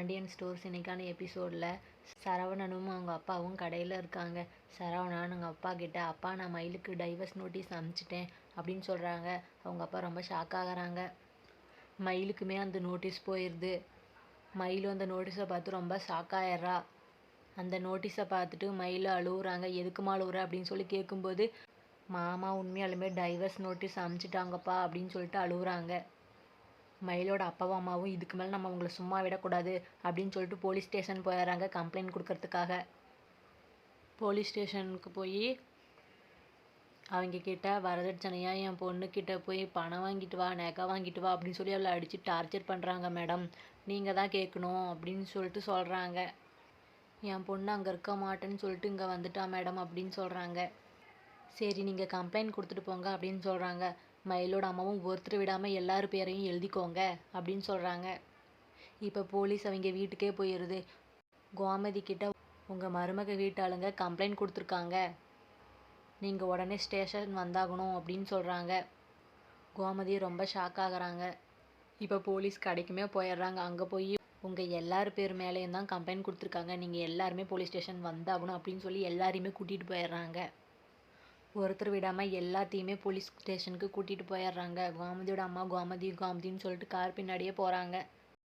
Pandian stores இன்னைக்கான எபிசோடில் சரவணனும் அவங்க அப்பாவும் கடையில் இருக்காங்க. சரவணன் அவங்க அப்பா கிட்ட, அப்பா நான் மயிலுக்கு டைவர்ஸ் நோட்டீஸ் அனுப்பிச்சிட்டேன் அப்படின்னு சொல்கிறாங்க. அவங்க அப்பா ரொம்ப ஷாக் ஆகுறாங்க. மயிலுக்குமே அந்த நோட்டீஸ் போயிடுது. மயிலும் அந்த நோட்டீஸை பார்த்து ரொம்ப ஷாக் ஆயிடுறா. அந்த நோட்டீஸை பார்த்துட்டு மயில் அழுகுறாங்க. எதுக்குமா அழுகுற அப்படின்னு சொல்லி கேட்கும்போது, மாமா உண்மையாலுமே டைவர்ஸ் நோட்டீஸ் அனுப்பிச்சிட்டாங்கப்பா அப்படின்னு சொல்லிட்டு அழுகுறாங்க. மயிலோட அப்பாவும் அம்மாவும் இதுக்கு மேலே நம்ம அவங்கள சும்மா விடக்கூடாது அப்படின்னு சொல்லிட்டு போலீஸ் ஸ்டேஷன் போயிடுறாங்க கம்ப்ளைண்ட் கொடுக்கறதுக்காக. போலீஸ் ஸ்டேஷனுக்கு போய் அவங்க கிட்ட வரதட்சணையாக என் பொண்ணுக்கிட்ட போய் பணம் வாங்கிட்டு வா, நகை வாங்கிட்டு வா அப்படின்னு சொல்லி அவளை அடித்து டார்ச்சர் பண்ணுறாங்க மேடம், நீங்கள் தான் கேட்கணும் அப்படின்னு சொல்லிட்டு சொல்கிறாங்க. என் பொண்ணு அங்கே இருக்க மாட்டேன்னு சொல்லிட்டு இங்கே வந்துட்டா மேடம் அப்படின்னு சொல்கிறாங்க. சரி நீங்கள் கம்ப்ளைண்ட் கொடுத்துட்டு போங்க அப்படின்னு சொல்கிறாங்க. மயிலோட அம்மாவும் ஒருத்தர் விடாமல் எல்லார் பேரையும் எழுதிக்கோங்க அப்படின்னு சொல்கிறாங்க. இப்போ போலீஸ் அவங்க வீட்டுக்கே போயிடுது. கோமதி கிட்ட, உங்கள் மருமக வீட்டாளுங்க கம்ப்ளைண்ட் கொடுத்துருக்காங்க, நீங்கள் உடனே ஸ்டேஷன் வந்தாகணும் அப்படின்னு சொல்கிறாங்க. கோமதி ரொம்ப ஷாக் ஆகுறாங்க. இப்போ போலீஸ் கடைக்குமே போயிடுறாங்க. அங்கே போய் உங்கள் எல்லார் பேர் மேலேயும் தான் கம்ப்ளைண்ட் கொடுத்துருக்காங்க, நீங்கள் எல்லாருமே போலீஸ் ஸ்டேஷன் வந்தாகணும் அப்படின்னு சொல்லி எல்லாரையுமே கூட்டிகிட்டு போயிடுறாங்க. ஒருத்தர் விடாமல் எல்லாத்தையுமே போலீஸ் ஸ்டேஷனுக்கு கூட்டிகிட்டு போயிடுறாங்க. கோமதியோட அம்மா கோமதின்னு சொல்லிட்டு கார் பின்னாடியே போகிறாங்க.